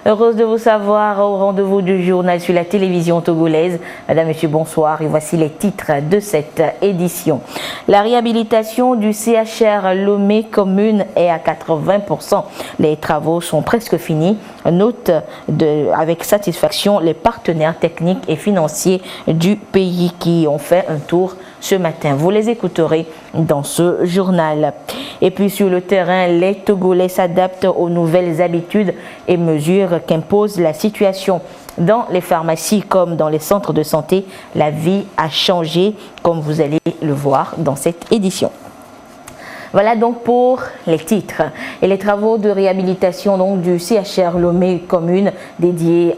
Heureuse de vous savoir au rendez-vous du journal sur la télévision togolaise. Madame, Monsieur, bonsoir et voici les titres de cette édition. La réhabilitation du CHR Lomé commune est à 80%. Les travaux sont presque finis. Note avec satisfaction les partenaires techniques et financiers du pays qui ont fait un tour ce matin. Vous les écouterez dans ce journal. Et puis sur le terrain, les Togolais s'adaptent aux nouvelles habitudes et mesures qu'impose la situation. Dans les pharmacies comme dans les centres de santé, la vie a changé, comme vous allez le voir dans cette édition. Voilà donc pour les titres et les travaux de réhabilitation donc du CHR Lomé commune dédié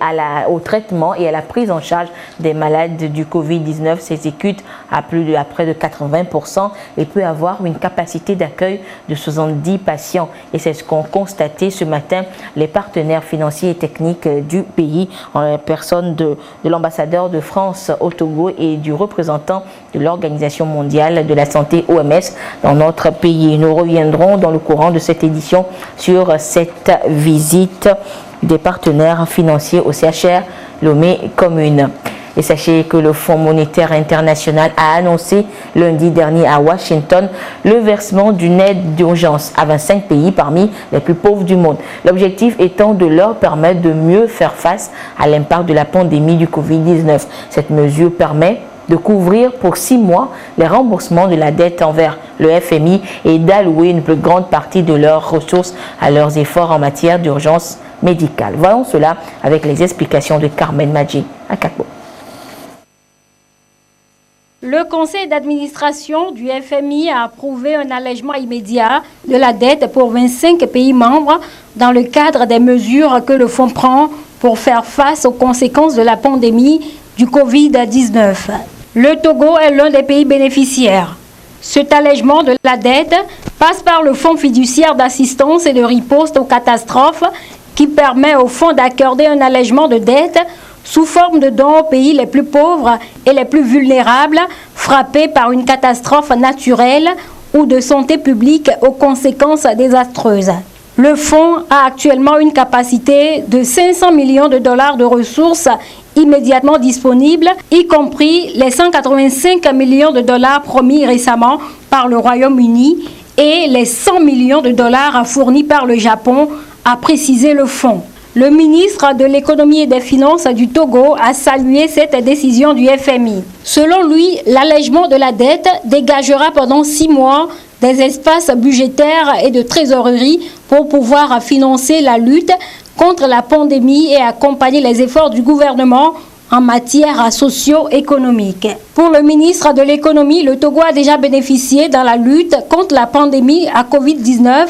au traitement et à la prise en charge des malades du Covid-19 s'exécute à près de 80% et peut avoir une capacité d'accueil de 70 patients. Et c'est ce qu'ont constaté ce matin les partenaires financiers et techniques du pays en la personne de l'ambassadeur de France au Togo et du représentant de l'Organisation mondiale de la santé OMS dans notre pays. Nous reviendrons dans le courant de cette édition sur cette visite des partenaires financiers au CHR Lomé commune. Et sachez que le Fonds monétaire international a annoncé lundi dernier à Washington le versement d'une aide d'urgence à 25 pays parmi les plus pauvres du monde. L'objectif étant de leur permettre de mieux faire face à l'impact de la pandémie du Covid-19. Cette mesure permet de couvrir pour 6 mois les remboursements de la dette envers le FMI et d'allouer une plus grande partie de leurs ressources à leurs efforts en matière d'urgence médicale. Voyons cela avec les explications de Carmen Madji à Kako. Le conseil d'administration du FMI a approuvé un allègement immédiat de la dette pour 25 pays membres dans le cadre des mesures que le fonds prend pour faire face aux conséquences de la pandémie du Covid-19. Le Togo est l'un des pays bénéficiaires. Cet allègement de la dette passe par le Fonds fiduciaire d'assistance et de riposte aux catastrophes qui permet au fonds d'accorder un allègement de dette sous forme de dons aux pays les plus pauvres et les plus vulnérables frappés par une catastrophe naturelle ou de santé publique aux conséquences désastreuses. Le fonds a actuellement une capacité de 500 millions de dollars de ressources immédiatement disponibles, y compris les 185 millions de dollars promis récemment par le Royaume-Uni et les 100 millions de dollars fournis par le Japon, a précisé le fonds. Le ministre de l'économie et des finances du Togo a salué cette décision du FMI. Selon lui, l'allègement de la dette dégagera pendant 6 mois des espaces budgétaires et de trésorerie pour pouvoir financer la lutte contre la pandémie et accompagner les efforts du gouvernement en matière socio-économique. Pour le ministre de l'économie, le Togo a déjà bénéficié dans la lutte contre la pandémie à Covid-19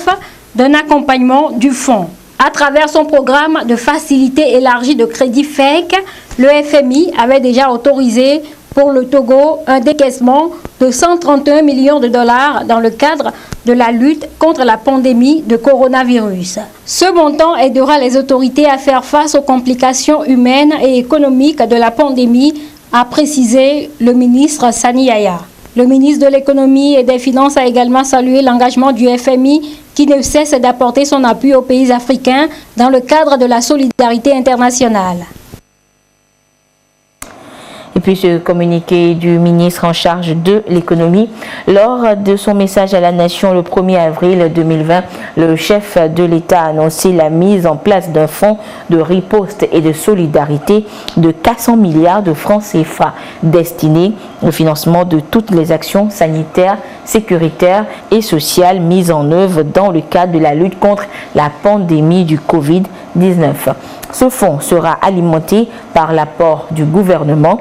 d'un accompagnement du fonds. À travers son programme de facilité élargie de crédit FEC, le FMI avait déjà autorisé pour le Togo un décaissement de 131 millions de dollars dans le cadre de la lutte contre la pandémie de coronavirus. Ce montant aidera les autorités à faire face aux complications humaines et économiques de la pandémie, a précisé le ministre Sani Yaya. Le ministre de l'économie et des finances a également salué l'engagement du FMI qui ne cesse d'apporter son appui aux pays africains dans le cadre de la solidarité internationale. Et puis ce communiqué du ministre en charge de l'économie. Lors de son message à la nation le 1er avril 2020, le chef de l'État a annoncé la mise en place d'un fonds de riposte et de solidarité de 400 milliards de francs CFA destiné au financement de toutes les actions sanitaires, sécuritaires et sociales mises en œuvre dans le cadre de la lutte contre la pandémie du Covid-19. Ce fonds sera alimenté par l'apport du gouvernement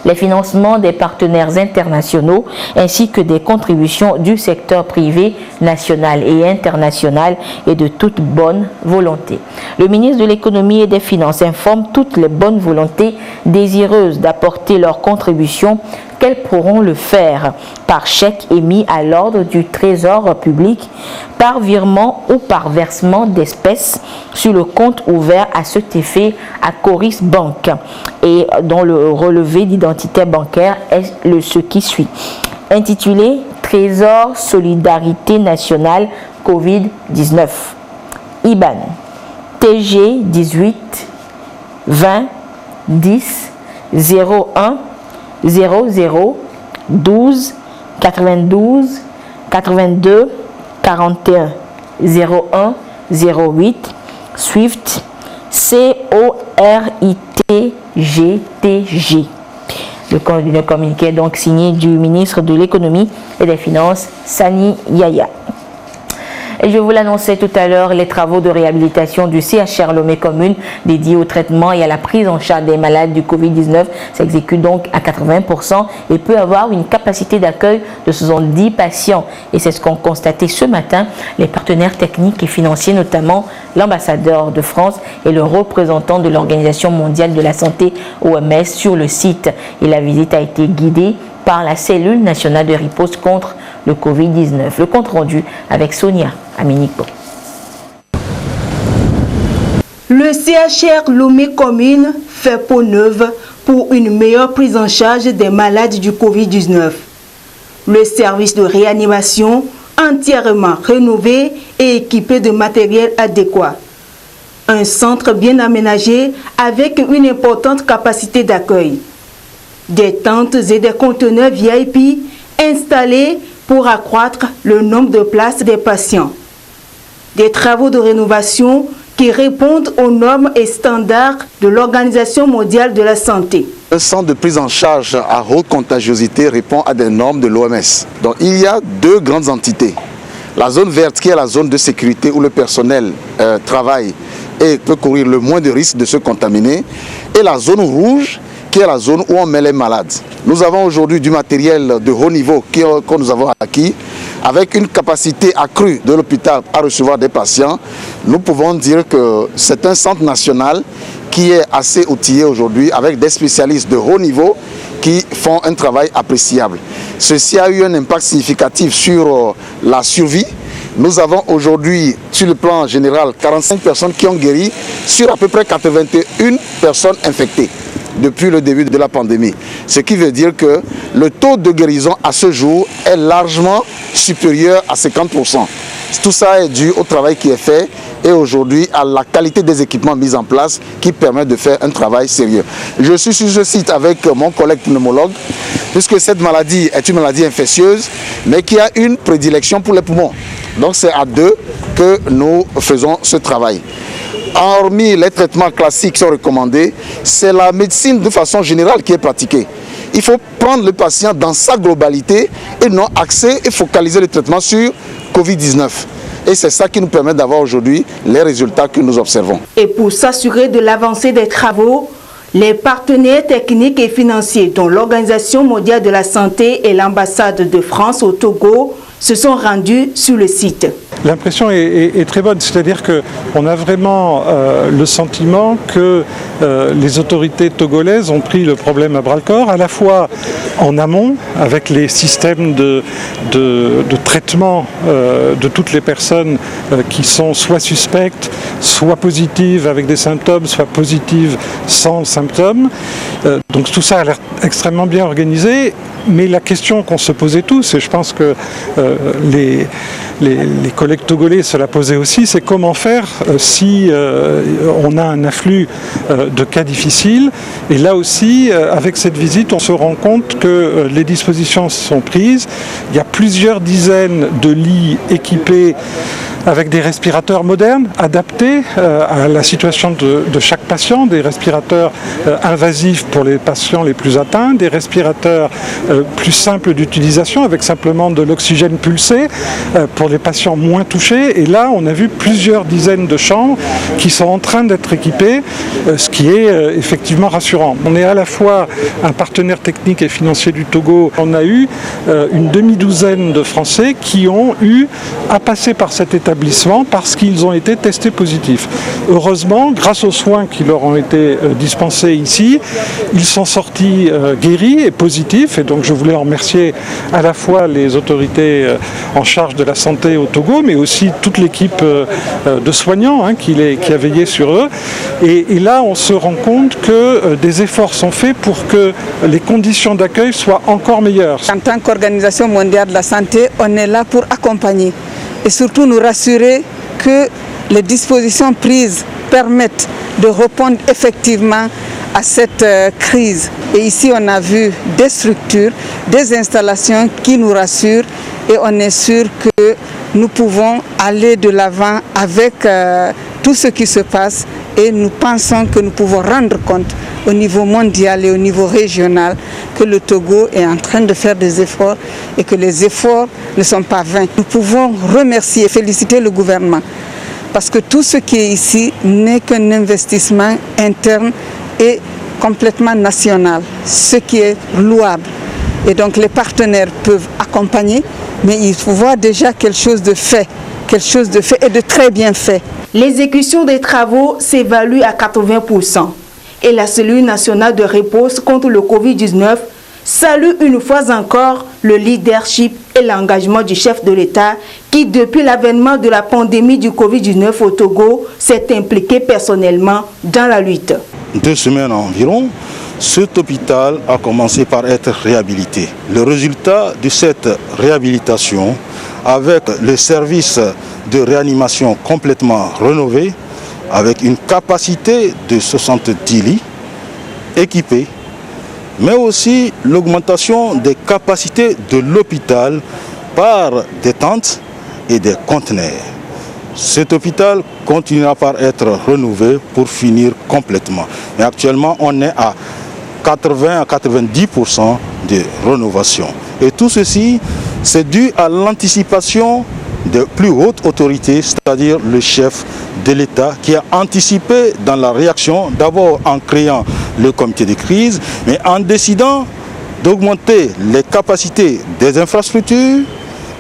les financements des partenaires internationaux ainsi que des contributions du secteur privé national et international et de toute bonne volonté. Le ministre de l'Économie et des Finances informe toutes les bonnes volontés désireuses d'apporter leur contribution qu'elles pourront le faire par chèque émis à l'ordre du Trésor public, par virement ou par versement d'espèces sur le compte ouvert à cet effet à Coris Bank et dont le relevé d'identité bancaire est ce qui suit. Intitulé Trésor Solidarité Nationale Covid-19. IBAN TG 18 20 10 01 00 12 92 82 41 01 08 SWIFT CORITGTG. Le communiqué est donc signé du ministre de l'Économie et des Finances, Sani Yaya. Et je vous l'annonçais tout à l'heure, les travaux de réhabilitation du CHR Lomé Commune dédiés au traitement et à la prise en charge des malades du Covid-19 s'exécutent donc à 80% et peut avoir une capacité d'accueil de 70 patients. Et c'est ce qu'ont constaté ce matin les partenaires techniques et financiers, notamment l'ambassadeur de France et le représentant de l'Organisation mondiale de la santé OMS sur le site. Et la visite a été guidée par la cellule nationale de riposte contre le Covid-19. Le compte rendu avec Sonia Aminico. Le CHR Lomé Commune fait peau neuve pour une meilleure prise en charge des malades du Covid-19. Le service de réanimation entièrement rénové et équipé de matériel adéquat. Un centre bien aménagé avec une importante capacité d'accueil. Des tentes et des conteneurs VIP installés pour accroître le nombre de places des patients. Des travaux de rénovation qui répondent aux normes et standards de l'Organisation mondiale de la santé. Un centre de prise en charge à haute contagiosité répond à des normes de l'OMS. Donc il y a deux grandes entités. La zone verte qui est la zone de sécurité où le personnel travaille et peut courir le moins de risques de se contaminer. Et la zone rouge qui est la zone où on met les malades. Nous avons aujourd'hui du matériel de haut niveau que nous avons acquis. Avec une capacité accrue de l'hôpital à recevoir des patients, nous pouvons dire que c'est un centre national qui est assez outillé aujourd'hui avec des spécialistes de haut niveau qui font un travail appréciable. Ceci a eu un impact significatif sur la survie. Nous avons aujourd'hui, sur le plan général, 45 personnes qui ont guéri sur à peu près 81 personnes infectées depuis le début de la pandémie. Ce qui veut dire que le taux de guérison à ce jour est largement supérieur à 50%. Tout ça est dû au travail qui est fait et aujourd'hui à la qualité des équipements mis en place qui permet de faire un travail sérieux. Je suis sur ce site avec mon collègue pneumologue puisque cette maladie est une maladie infectieuse mais qui a une prédilection pour les poumons. Donc c'est à deux que nous faisons ce travail. Hormis les traitements classiques qui sont recommandés, c'est la médecine de façon générale qui est pratiquée. Il faut prendre le patient dans sa globalité et non axer et focaliser le traitement sur Covid-19. Et c'est ça qui nous permet d'avoir aujourd'hui les résultats que nous observons. Et pour s'assurer de l'avancée des travaux, les partenaires techniques et financiers, dont l'Organisation mondiale de la santé et l'ambassade de France au Togo, se sont rendus sur le site. L'impression est très bonne, c'est-à-dire qu'on a vraiment le sentiment que les autorités togolaises ont pris le problème à bras-le-corps, à la fois en amont, avec les systèmes de traitement de toutes les personnes qui sont soit suspectes, soit positives avec des symptômes, soit positives sans symptômes. Donc tout ça a l'air extrêmement bien organisé, mais la question qu'on se posait tous, et je pense que les collègues togolais se la posaient aussi, c'est comment faire si on a un afflux de cas difficiles. Et là aussi, avec cette visite, on se rend compte que les dispositions sont prises. Il y a plusieurs dizaines de lits équipés avec des respirateurs modernes, adaptés à la situation de chaque patient, des respirateurs invasifs pour les patients les plus atteints, des respirateurs plus simples d'utilisation avec simplement de l'oxygène pulsé pour les patients moins touchés. Et là, on a vu plusieurs dizaines de chambres qui sont en train d'être équipées, ce qui est effectivement rassurant. On est à la fois un partenaire technique et financier du Togo. On a eu une demi-douzaine de Français qui ont eu à passer par cet établissement parce qu'ils ont été testés positifs. Heureusement, grâce aux soins qui leur ont été dispensés ici, ils sont sortis guéris et positifs. Et donc je voulais en remercier à la fois les autorités en charge de la santé au Togo, mais aussi toute l'équipe de soignants qui a veillé sur eux. Et là, on se rend compte que des efforts sont faits pour que les conditions d'accueil soient encore meilleures. En tant qu'Organisation mondiale de la santé, on est là pour accompagner et surtout nous rassurer que les dispositions prises permettent de répondre effectivement à cette crise. Et ici, on a vu des structures, des installations qui nous rassurent et on est sûr que nous pouvons aller de l'avant avec tout ce qui se passe et nous pensons que nous pouvons rendre compte au niveau mondial et au niveau régional que le Togo est en train de faire des efforts et que les efforts ne sont pas vains. Nous pouvons remercier et féliciter le gouvernement parce que tout ce qui est ici n'est qu'un investissement interne et complètement national, ce qui est louable. Et donc les partenaires peuvent accompagner, mais il faut voir déjà quelque chose de fait et de très bien fait. L'exécution des travaux s'évalue à 80%. Et la cellule nationale de réponse contre le Covid-19 salue une fois encore le leadership et l'engagement du chef de l'État qui, depuis l'avènement de la pandémie du Covid-19 au Togo, s'est impliqué personnellement dans la lutte. 2 semaines environ, cet hôpital a commencé par être réhabilité. Le résultat de cette réhabilitation, avec le service de réanimation complètement rénové, avec une capacité de 70 lits équipés, mais aussi l'augmentation des capacités de l'hôpital par des tentes et des conteneurs. Cet hôpital continuera par être rénové pour finir complètement. Mais actuellement, on est à 80 à 90% de rénovation. Et tout ceci, c'est dû à l'anticipation des plus hautes autorités, c'est-à-dire le chef de l'État qui a anticipé dans la réaction, d'abord en créant le comité de crise, mais en décidant d'augmenter les capacités des infrastructures,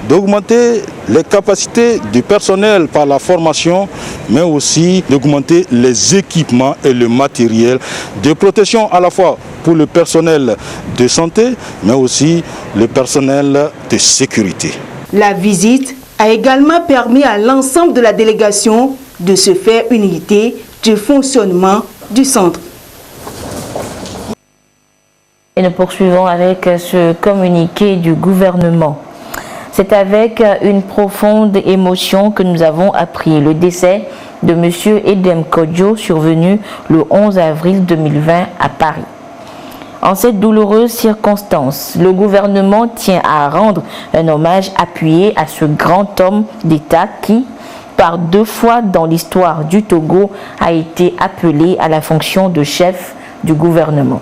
d'augmenter les capacités du personnel par la formation, mais aussi d'augmenter les équipements et le matériel de protection à la fois pour le personnel de santé, mais aussi le personnel de sécurité. La visite a également permis à l'ensemble de la délégation de se faire une idée du fonctionnement du centre. Et nous poursuivons avec ce communiqué du gouvernement. C'est avec une profonde émotion que nous avons appris le décès de M. Edem Kodjo, survenu le 11 avril 2020 à Paris. En cette douloureuse circonstance, le gouvernement tient à rendre un hommage appuyé à ce grand homme d'État qui, par 2 fois dans l'histoire du Togo, a été appelé à la fonction de chef du gouvernement.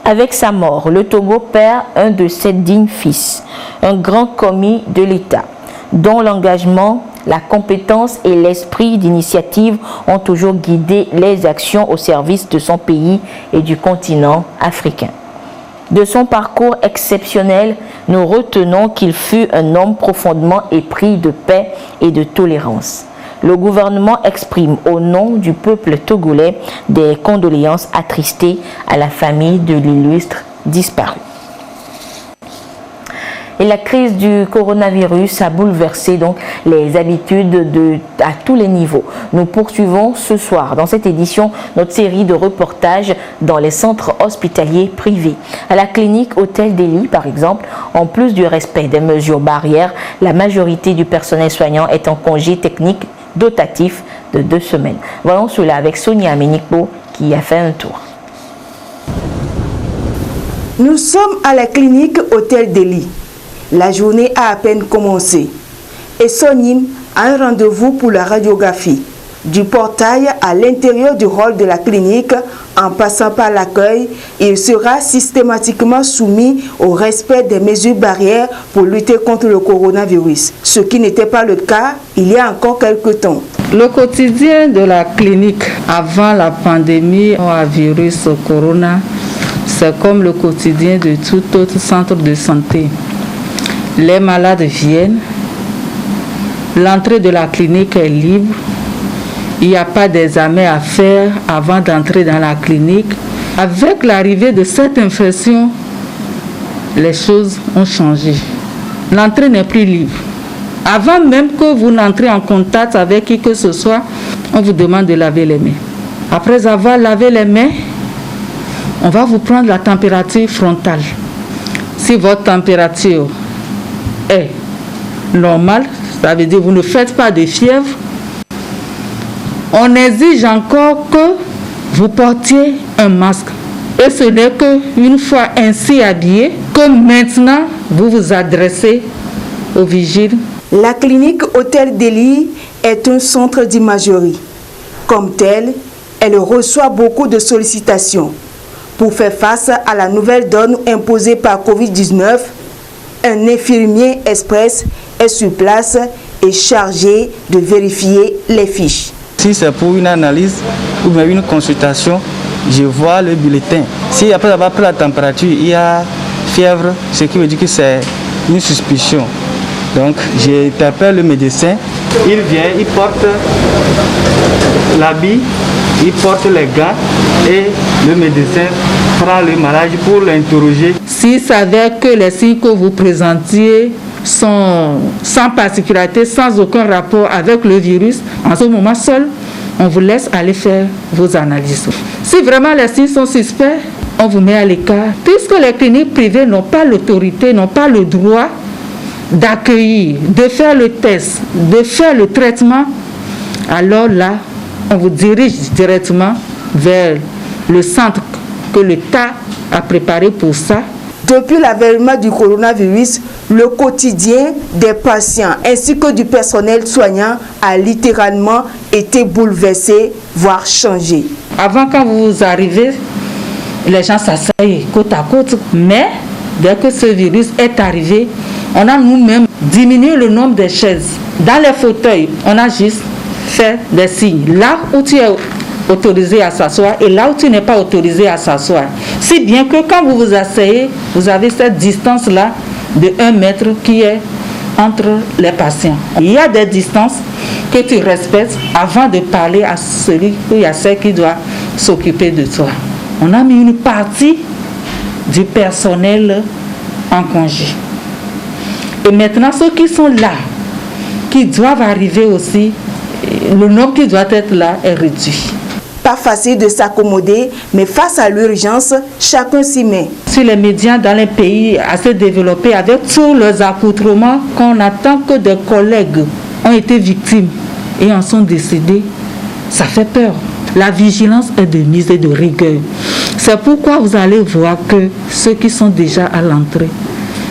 Avec sa mort, le Togo perd un de ses dignes fils, un grand commis de l'État, dont l'engagement, la compétence et l'esprit d'initiative ont toujours guidé les actions au service de son pays et du continent africain. De son parcours exceptionnel, nous retenons qu'il fut un homme profondément épris de paix et de tolérance. Le gouvernement exprime au nom du peuple togolais des condoléances attristées à la famille de l'illustre disparu. Et la crise du coronavirus a bouleversé donc les habitudes à tous les niveaux. Nous poursuivons ce soir dans cette édition notre série de reportages dans les centres hospitaliers privés. À la clinique Hôtel des Lits, par exemple, en plus du respect des mesures barrières, la majorité du personnel soignant est en congé technique dotatif de 2 semaines. Voyons cela avec Sonia Ménico qui a fait un tour. Nous sommes à la clinique Hôtel des Lits. La journée a à peine commencé et Sonim un rendez-vous pour la radiographie. Du portail à l'intérieur du hall de la clinique, en passant par l'accueil, il sera systématiquement soumis au respect des mesures barrières pour lutter contre le coronavirus, ce qui n'était pas le cas il y a encore quelques temps. Le quotidien de la clinique avant la pandémie à virus corona, c'est comme le quotidien de tout autre centre de santé. Les malades viennent, l'entrée de la clinique est libre, il n'y a pas d'examen à faire avant d'entrer dans la clinique. Avec l'arrivée de cette infection, les choses ont changé. L'entrée n'est plus libre. Avant même que vous n'entrez en contact avec qui que ce soit, on vous demande de laver les mains. Après avoir lavé les mains, on va vous prendre la température frontale. Si votre température est normale, ça veut dire que vous ne faites pas de fièvre, on exige encore que vous portiez un masque. Et ce n'est qu'une fois ainsi habillé que maintenant vous vous adressez aux vigiles. La clinique Hôtel Delhi est un centre d'imagerie. Comme tel, elle reçoit beaucoup de sollicitations. Pour faire face à la nouvelle donne imposée par Covid-19, un infirmier express est sur place et chargé de vérifier les fiches. Si c'est pour une analyse ou bien une consultation, je vois le bulletin. Si après avoir pris la température, il y a fièvre, ce qui veut dire que c'est une suspicion. Donc j'interpelle le médecin, il vient, il porte l'habit, il porte les gants et le médecin prend le malade pour l'interroger. S'il savait que les signes que vous présentiez sont sans particularité, sans aucun rapport avec le virus, en ce moment seul, on vous laisse aller faire vos analyses. Si vraiment les signes sont suspects, on vous met à l'écart. Puisque les cliniques privées n'ont pas l'autorité, n'ont pas le droit d'accueillir, de faire le test, de faire le traitement, alors là, on vous dirige directement vers le centre que l'État a préparé pour ça. Depuis l'avènement du coronavirus, le quotidien des patients ainsi que du personnel soignant a littéralement été bouleversé, voire changé. Avant, quand vous arrivez, les gens s'asseyent côte à côte, mais dès que ce virus est arrivé, on a nous-mêmes diminué le nombre de chaises. Dans les fauteuils, on a juste fait des signes. Là où tu es autorisé à s'asseoir et là où tu n'es pas autorisé à s'asseoir. Si bien que quand vous vous asseyez, vous avez cette distance-là de 1 mètre qui est entre les patients. Il y a des distances que tu respectes avant de parler à celui ou à celle qui doit s'occuper de toi. On a mis une partie du personnel en congé. Et maintenant, ceux qui sont là, qui doivent arriver aussi, le nombre qui doit être là est réduit. Pas facile de s'accommoder, mais face à l'urgence, chacun s'y met. Sur les médias dans les pays assez développés, avec tous leurs accoutrements, qu'on attend que des collègues ont été victimes et en sont décédés, ça fait peur. La vigilance est de mise et de rigueur. C'est pourquoi vous allez voir que ceux qui sont déjà à l'entrée,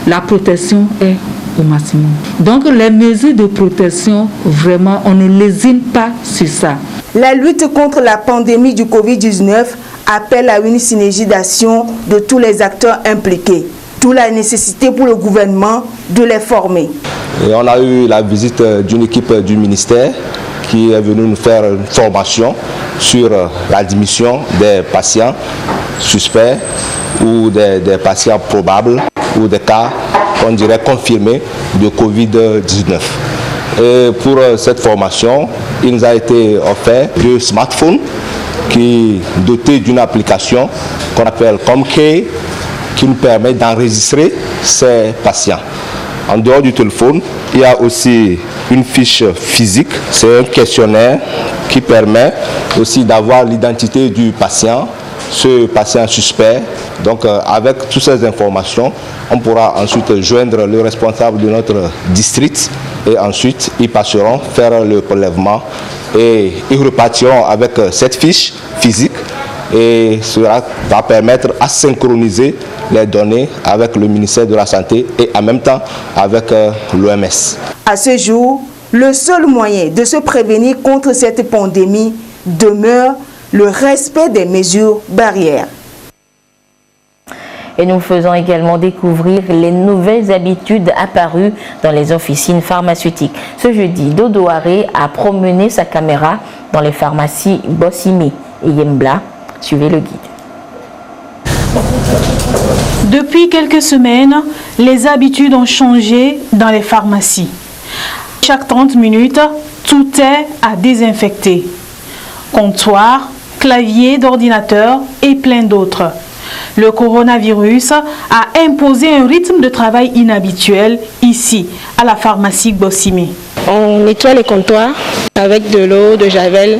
la protection est au maximum. Donc les mesures de protection, vraiment, on ne lésine pas sur ça. La lutte contre la pandémie du Covid-19 appelle à une synergie d'action de tous les acteurs impliqués. D'où la nécessité pour le gouvernement de les former. Et on a eu la visite d'une équipe du ministère qui est venue nous faire une formation sur l'admission des patients suspects ou des patients probables ou des cas, on dirait, confirmés de Covid-19. Et pour cette formation, il nous a été offert 2 smartphones qui sont dotés d'une application qu'on appelle ComCare qui nous permet d'enregistrer ces patients. En dehors du téléphone, il y a aussi une fiche physique. C'est un questionnaire qui permet aussi d'avoir l'identité du patient, ce patient suspect. Donc avec toutes ces informations, on pourra ensuite joindre le responsable de notre district et ensuite ils passeront faire le prélèvement et ils repartiront avec cette fiche physique et cela va permettre à synchroniser les données avec le ministère de la Santé et en même temps avec l'OMS. À ce jour, Le seul moyen de se prévenir contre cette pandémie demeure le respect des mesures barrières. Et nous faisons également découvrir les nouvelles habitudes apparues dans les officines pharmaceutiques. Ce jeudi, Dodo Haré a promené sa caméra dans les pharmacies Bossimi et Yembla. Suivez le guide. Depuis quelques semaines, les habitudes ont changé dans les pharmacies. Chaque 30 minutes, tout est à désinfecter. Comptoir, clavier d'ordinateur et plein d'autres. Le coronavirus a imposé un rythme de travail inhabituel ici, à la pharmacie Bossimi. On nettoie les comptoirs avec de l'eau, de javel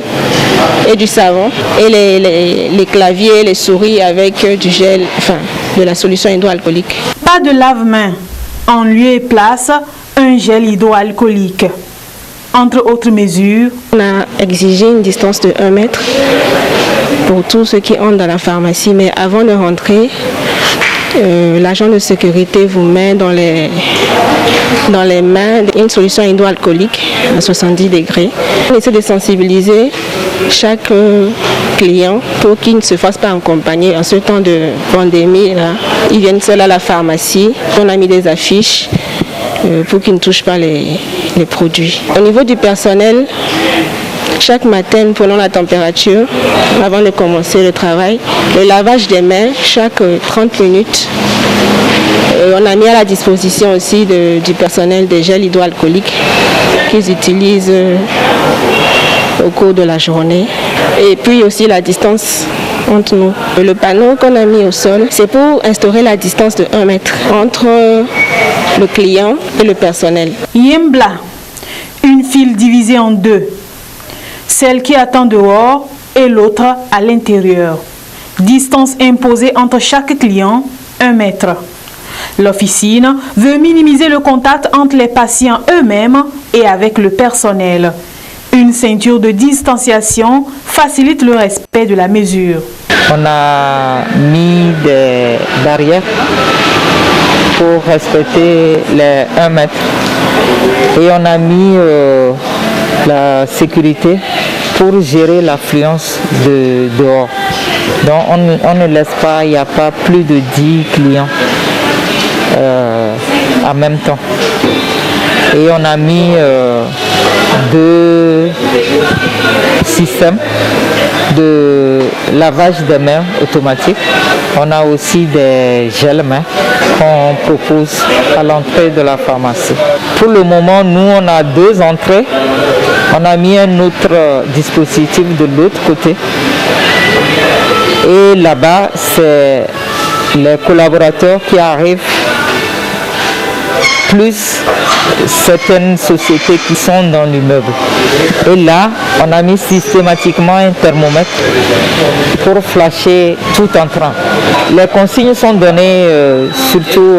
et du savon. Et les claviers, les souris avec du gel, enfin de la solution hydroalcoolique. Pas de lave-mains. En lieu et place, un gel hydroalcoolique. Entre autres mesures, on a exigé une distance de 1 mètre pour tous ceux qui entrent dans la pharmacie. Mais avant de rentrer, l'agent de sécurité vous met dans les mains une solution hydroalcoolique à 70 degrés. On essaie de sensibiliser chaque client pour qu'il ne se fasse pas accompagner en ce temps de pandémie. Là. Ils viennent seuls à la pharmacie. On a mis des affiches pour qu'ils ne touchent pas les produits. Au niveau du personnel, chaque matin, nous prenons la température avant de commencer le travail. Le lavage des mains, chaque 30 minutes. On a mis à la disposition aussi du personnel des gels hydroalcooliques qu'ils utilisent au cours de la journée. Et puis aussi la distance entre nous. Le panneau qu'on a mis au sol, c'est pour instaurer la distance de 1 mètre entre le client et le personnel. Yembla, une file divisée en deux. Celle qui attend dehors et l'autre à l'intérieur. Distance imposée entre chaque client, 1 mètre. L'officine veut minimiser le contact entre les patients eux-mêmes et avec le personnel. Une ceinture de distanciation facilite le respect de la mesure. On a mis des barrières pour respecter les 1 mètre. Et on a mis la sécurité pour gérer l'affluence dehors. Donc on ne laisse pas, il n'y a pas plus de 10 clients en même temps. Et on a mis 2 systèmes de lavage des mains automatique. On a aussi des gels mains qu'on propose à l'entrée de la pharmacie. Pour le moment, nous, on a 2 entrées. On a mis un autre dispositif de l'autre côté. Et là-bas, c'est les collaborateurs qui arrivent, plus certaines sociétés qui sont dans l'immeuble. Et là, on a mis systématiquement un thermomètre pour flasher tout entrant. Les consignes sont données surtout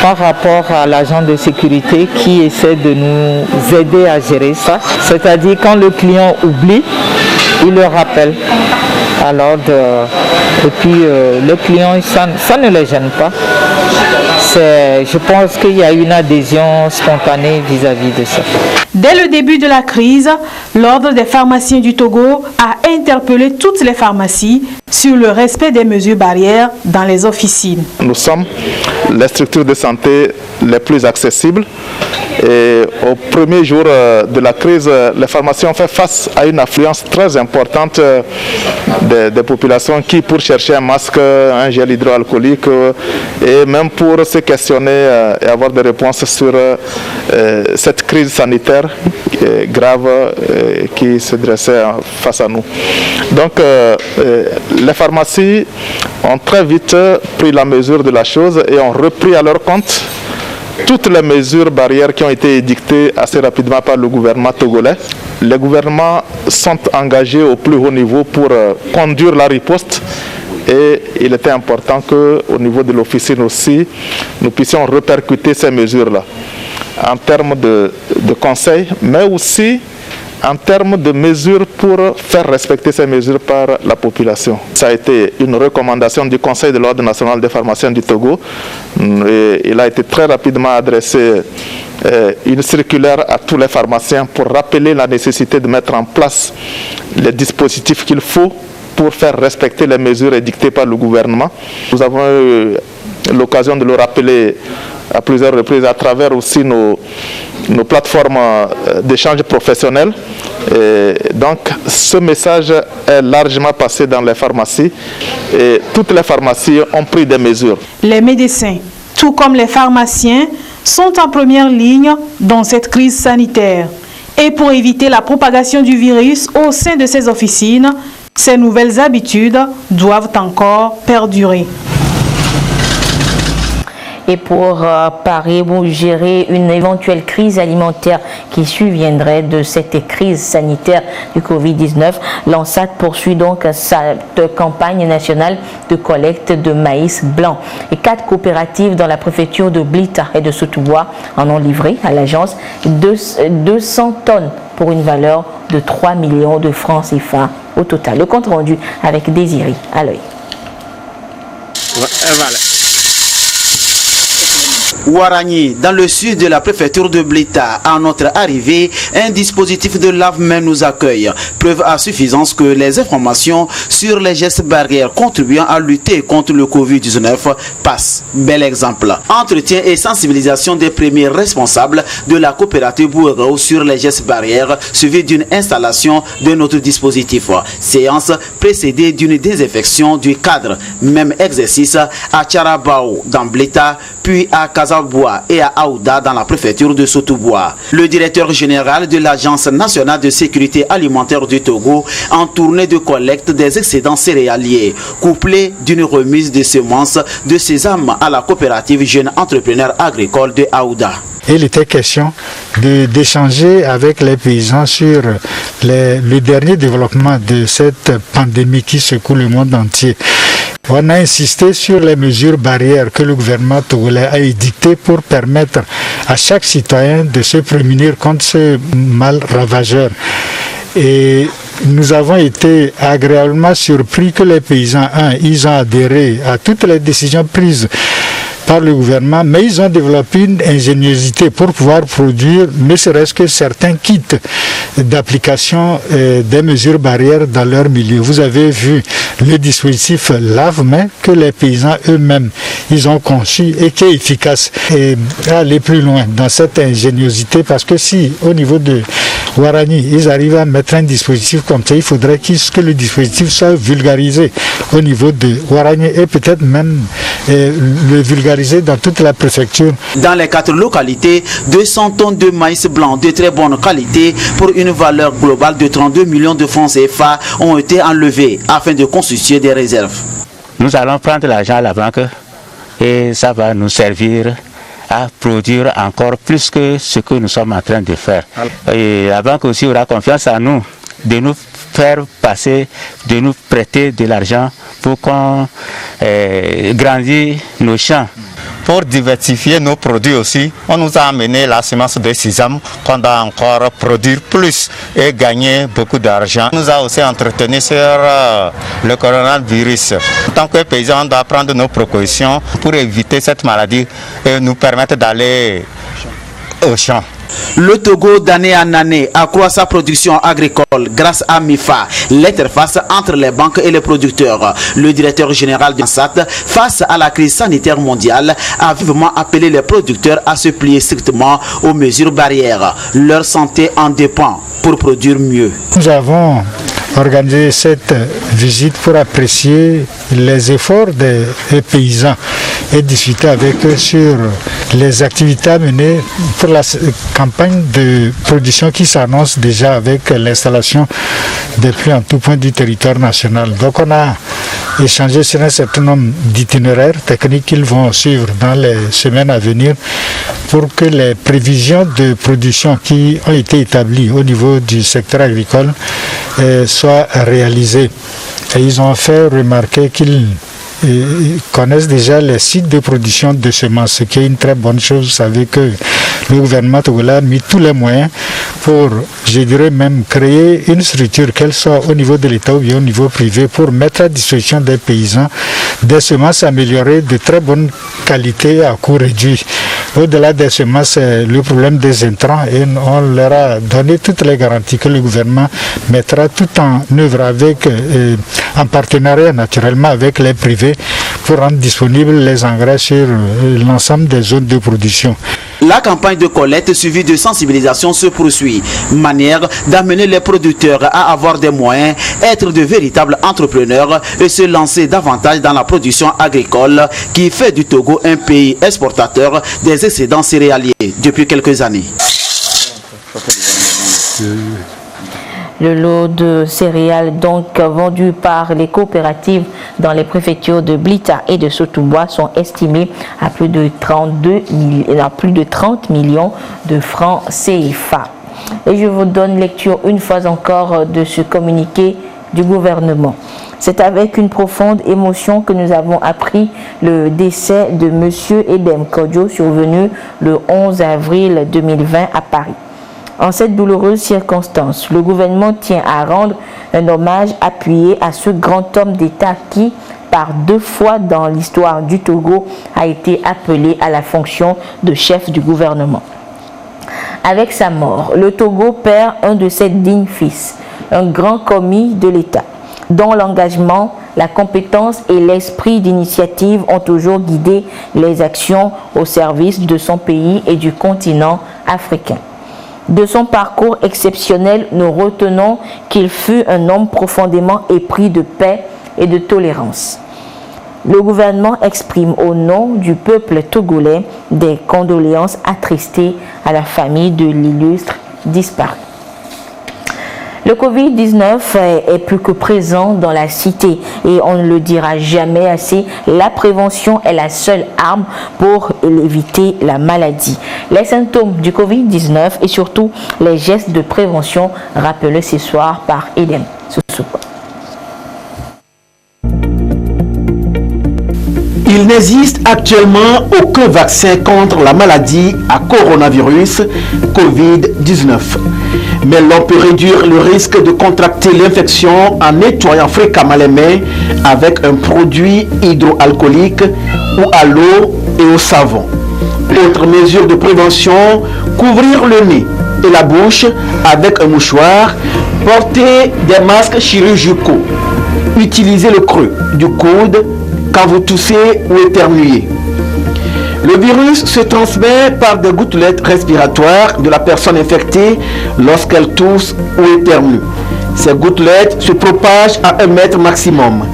par rapport à l'agent de sécurité qui essaie de nous aider à gérer ça. C'est-à-dire quand le client oublie, il le rappelle à l'ordre. Et puis le client, ça ne le gêne pas. Je pense qu'il y a une adhésion spontanée vis-à-vis de ça. Dès le début de la crise, l'Ordre des pharmaciens du Togo a interpellé toutes les pharmacies sur le respect des mesures barrières dans les officines. Nous sommes les structures de santé les plus accessibles. Et au premier jour de la crise, les pharmacies ont fait face à une affluence très importante des populations qui, pour chercher un masque, un gel hydroalcoolique et même pour se questionner et avoir des réponses sur cette crise sanitaire grave qui se dressait face à nous. Donc les pharmacies ont très vite pris la mesure de la chose et ont repris à leur compte toutes les mesures barrières qui ont été édictées assez rapidement par le gouvernement togolais. Les gouvernements sont engagés au plus haut niveau pour conduire la riposte et il était important qu'au niveau de l'officine aussi, nous puissions répercuter ces mesures-là en termes de conseils, mais aussi en termes de mesures pour faire respecter ces mesures par la population. Ça a été une recommandation du Conseil de l'Ordre national des pharmaciens du Togo. Et il a été très rapidement adressé une circulaire à tous les pharmaciens pour rappeler la nécessité de mettre en place les dispositifs qu'il faut pour faire respecter les mesures édictées par le gouvernement. Nous avons eu l'occasion de le rappeler à plusieurs reprises à travers aussi nos plateformes d'échange professionnels. Et donc ce message est largement passé dans les pharmacies et toutes les pharmacies ont pris des mesures. Les médecins, tout comme les pharmaciens, sont en première ligne dans cette crise sanitaire. Et pour éviter la propagation du virus au sein de ces officines, ces nouvelles habitudes doivent encore perdurer. Et pour parer ou gérer une éventuelle crise alimentaire qui surviendrait de cette crise sanitaire du Covid-19, l'ANSAT poursuit donc sa campagne nationale de collecte de maïs blanc. Et 4 coopératives dans la préfecture de Blita et de Sotobois en ont livré à l'agence 200 tonnes pour une valeur de 3 millions de francs CFA au total. Le compte rendu avec Désiré à l'œil. Ouaragni, dans le sud de la préfecture de Blita, à notre arrivée, un dispositif de lave-main nous accueille. Preuve à suffisance que les informations sur les gestes barrières contribuant à lutter contre le Covid-19 passent. Bel exemple. Entretien et sensibilisation des premiers responsables de la coopérative Bouerou sur les gestes barrières, suivi d'une installation de notre dispositif. Séance précédée d'une désinfection du cadre. Même exercice à Tcharabao, dans Blita, puis à Kazaboua et à Aouda dans la préfecture de Sotobois. Le directeur général de l'Agence nationale de sécurité alimentaire du Togo en tournée de collecte des excédents céréaliers, couplé d'une remise de semences de sésame à la coopérative Jeune Entrepreneur Agricole de Aouda. Il était question d'échanger avec les paysans sur le dernier développement de cette pandémie qui secoue le monde entier. On a insisté sur les mesures barrières que le gouvernement togolais a édictées pour permettre à chaque citoyen de se prémunir contre ce mal ravageur. Et nous avons été agréablement surpris que les paysans, ils ont adhéré à toutes les décisions prises par le gouvernement, mais ils ont développé une ingéniosité pour pouvoir produire, ne serait-ce que certains kits d'application des mesures barrières dans leur milieu. Vous avez vu le dispositif lave-main que les paysans eux-mêmes ils ont conçu et qui est efficace. Et aller plus loin dans cette ingéniosité, parce que si au niveau de Ouaragni, ils arrivent à mettre un dispositif comme ça, il faudrait que le dispositif soit vulgarisé au niveau de Ouaragni et peut-être même le vulgariser dans toute la préfecture. Dans les 4 localités, 200 tonnes de maïs blanc de très bonne qualité pour une valeur globale de 32 millions de francs CFA ont été enlevés afin de constituer des réserves. Nous allons prendre l'argent à la banque et ça va nous servir à produire encore plus que ce que nous sommes en train de faire. Et la banque aussi aura confiance en nous, de nous faire passer, de nous prêter de l'argent pour qu'on grandisse nos champs. Pour diversifier nos produits aussi, on nous a amené la semence de sésame qu'on doit encore produire plus et gagner beaucoup d'argent. On nous a aussi entretenu sur le coronavirus. En tant que paysans, on doit prendre nos précautions pour éviter cette maladie et nous permettre d'aller au champ. Le Togo, d'année en année, accroît sa production agricole grâce à MIFA, l'interface entre les banques et les producteurs. Le directeur général de l'ANSAT, face à la crise sanitaire mondiale, a vivement appelé les producteurs à se plier strictement aux mesures barrières. Leur santé en dépend pour produire mieux. Nous avons organisé cette visite pour apprécier les efforts des paysans et discuter avec eux sur les activités à mener pour la campagne de production qui s'annonce déjà avec l'installation des pluies en tout point du territoire national. Donc on a échangé sur un certain nombre d'itinéraires techniques qu'ils vont suivre dans les semaines à venir pour que les prévisions de production qui ont été établies au niveau du secteur agricole soient réalisées. Et ils ont fait remarquer qu'ils connaissent déjà les sites de production de semences, ce qui est une très bonne chose. Vous savez que le gouvernement togolais a mis tous les moyens pour, je dirais même, créer une structure, qu'elle soit au niveau de l'État ou bien au niveau privé, pour mettre à disposition des paysans des semences améliorées de très bonne qualité à coût réduit. Au-delà des semences, c'est le problème des intrants et on leur a donné toutes les garanties que le gouvernement mettra tout en œuvre avec, en partenariat naturellement avec les privés pour rendre disponibles les engrais sur l'ensemble des zones de production. La campagne de collecte suivie de sensibilisation se poursuit, manière d'amener les producteurs à avoir des moyens, être de véritables entrepreneurs et se lancer davantage dans la production agricole qui fait du Togo un pays exportateur des excédents céréaliers depuis quelques années. Le lot de céréales donc vendu par les coopératives dans les préfectures de Blita et de Sotoumboa sont estimés à plus de 30 millions de francs CFA. Et je vous donne lecture une fois encore de ce communiqué du gouvernement. C'est avec une profonde émotion que nous avons appris le décès de M. Edem Kodjo survenu le 11 avril 2020 à Paris. En cette douloureuse circonstance, le gouvernement tient à rendre un hommage appuyé à ce grand homme d'État qui, par 2 fois dans l'histoire du Togo, a été appelé à la fonction de chef du gouvernement. Avec sa mort, le Togo perd un de ses dignes fils, un grand commis de l'État, dont l'engagement, la compétence et l'esprit d'initiative ont toujours guidé les actions au service de son pays et du continent africain. De son parcours exceptionnel, nous retenons qu'il fut un homme profondément épris de paix et de tolérance. Le gouvernement exprime au nom du peuple togolais des condoléances attristées à la famille de l'illustre disparu. Le Covid-19 est plus que présent dans la cité et on ne le dira jamais assez, la prévention est la seule arme pour éviter la maladie. Les symptômes du Covid-19 et surtout les gestes de prévention rappelés ce soir par Edem Soussoukwa. Il n'existe actuellement aucun vaccin contre la maladie à coronavirus Covid-19. Mais l'on peut réduire le risque de contracter l'infection en nettoyant fréquemment les mains avec un produit hydroalcoolique ou à l'eau et au savon. Autre mesure de prévention, couvrir le nez et la bouche avec un mouchoir, porter des masques chirurgicaux, utiliser le creux du coude quand vous toussez ou éternuez. Le virus se transmet par des gouttelettes respiratoires de la personne infectée lorsqu'elle tousse ou éternue. Ces gouttelettes se propagent à 1 mètre maximum.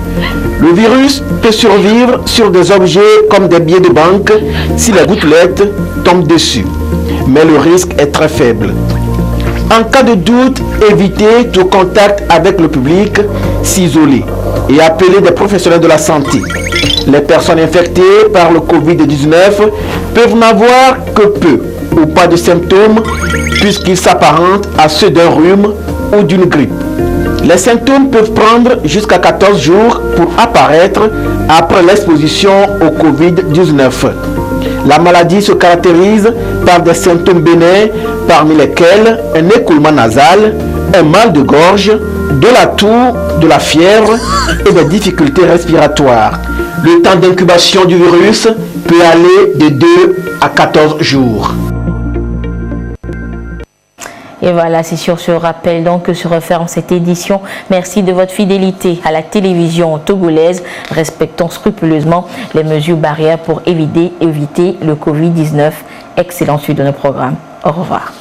Le virus peut survivre sur des objets comme des billets de banque si les gouttelettes tombent dessus. Mais le risque est très faible. En cas de doute, évitez tout contact avec le public, s'isoler et appeler des professionnels de la santé. Les personnes infectées par le Covid-19 peuvent n'avoir que peu ou pas de symptômes puisqu'ils s'apparentent à ceux d'un rhume ou d'une grippe. Les symptômes peuvent prendre jusqu'à 14 jours pour apparaître après l'exposition au Covid-19. La maladie se caractérise par des symptômes bénins parmi lesquels un écoulement nasal, un mal de gorge, de la toux, de la fièvre et des difficultés respiratoires. Le temps d'incubation du virus peut aller de 2 à 14 jours. Et voilà, c'est sur ce rappel donc que se referme cette édition. Merci de votre fidélité à la télévision togolaise. Respectons scrupuleusement les mesures barrières pour éviter le Covid-19. Excellente suite de nos programmes. Au revoir.